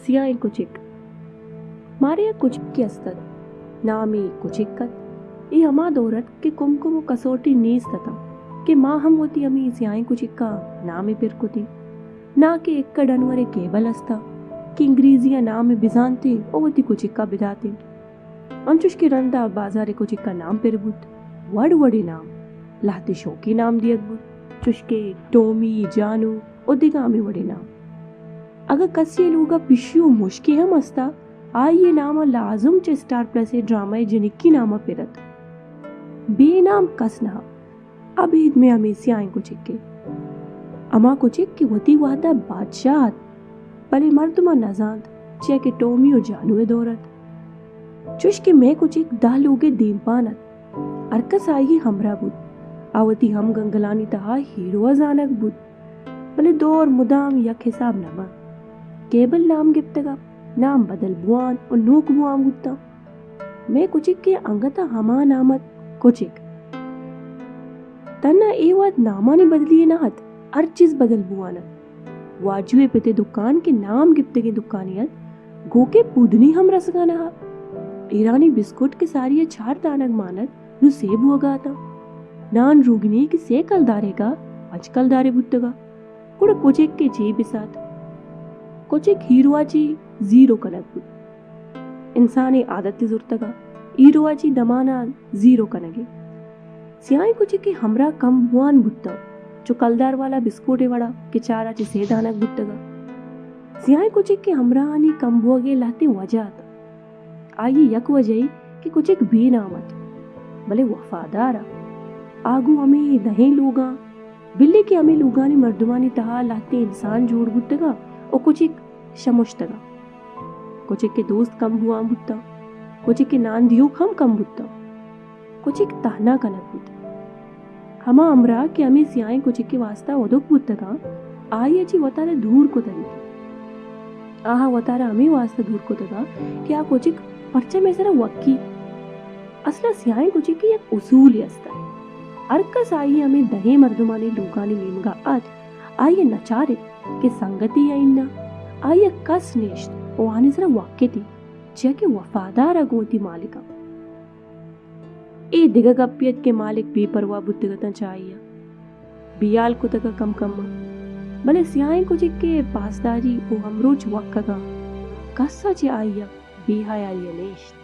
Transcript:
سیاہیں کچک ماریا کچک کی استد نامی کچکت یہ ہما دورت کہ کم و کسوٹی نیز تتا کہ ماں ہم ہوتی ہمیں سیاہیں کچک کا نامی پر کتی نہ کہ ایک ڈنورے کیبل استا کہ انگریزیاں نام بزانتے او ہوتی کچک کا بداتے انچوش کی رندہ بازار کچک کا نام پر بود وڑی نام لہتی شوکی نام دیت بود چشکے ٹومی جانو او دیگامی وڑی نام اگر کسی لوگا پشیو مشکی ہم استا آئیے ناما لازم چے سٹار پلس ڈرامہ جنکی ناما پیرت بے نام کس نہ اب عید میں ہمیں سیاہیں کچک کے اما کچک کی وطی وحدہ بادشاہت پلے مردمہ نزاند چے کہ ٹومی و جانوے دورت چوش کے میں کچک دہ لوگے دیم پانت ارکس آئیے ہمراہ بود آوتی ہم گنگلانی تہا ہیرو ازانک بود پلے دور مدام یک حساب نما کیبل نام گپتگا نام بدل بوان اور نوک بوان بودتا میں کچک کے انگتا ہما نامت کچک تنہ اے وات نامانی بدلیے نہت ہر چیز بدل بوانا واجوے پتے دکان کے نام گپتگی دکانیت گو کے پودنی ہم رسگانا ہا ایرانی بسکٹ کے ساری چھار دانک مانت نو سیب ہوگا تا نان روگنی کی سیکل دارے گا اچکل دارے بودتگا کڑا کچک کے جی بسات کچک ہیروا جی زیرو کنک بود انسانی عادت زورتگا ہیروا جی دمانا زیرو کنگے سیاہیں کچک کے ہمراہ کم بوان بودتا جو کلدار والا بسکوٹے وڑا کہ چارا چی سیدانک بودتگا سیاہیں کچک کے ہمراہانی کم بوگے لاتے وجہ آتا آئیے یک وجہی کہ کچک بھی نامت بلے وفادارا آگو ہمیں دہیں لوگاں بلے کے ہمیں لوگانی مردمانی تہا لاتے انسان جوڑ بودتگا اور کچک شمشتگا کچک کے دوست کم بوان بودتا کچک کے نان دیوک ہم کم بودتا کچک تہنا کنک بود ہما امرا کہ ہمیں سیاہیں کچک کے واسطہ ودک بودتگا آئیے چی وطارہ دور کو تریتی آہا وطارہ ہمیں واسطہ دور کو تگا کہ آ کچک پرچہ میں سرا وکی اصلا سیاہیں کچک کی ایک اصول ہی استا ارکس آئیے ہمیں دہیں مردمانی لوگانی نیمگا آج آئیے نچارے کہ سنگتی یا اننا آئیے کس نیشت وہانے سرا واقع تھی چاہ کہ وفادار اگوتی مالکا اے دگا گپیت کے مالک بے پرواہ بودتگتا چاہیے بیال کو تگا کم کم بلے سیاہیں کچک کے پاسداری او ہمروچ وقت کا کسا چی آئیا بے حیائی نیشت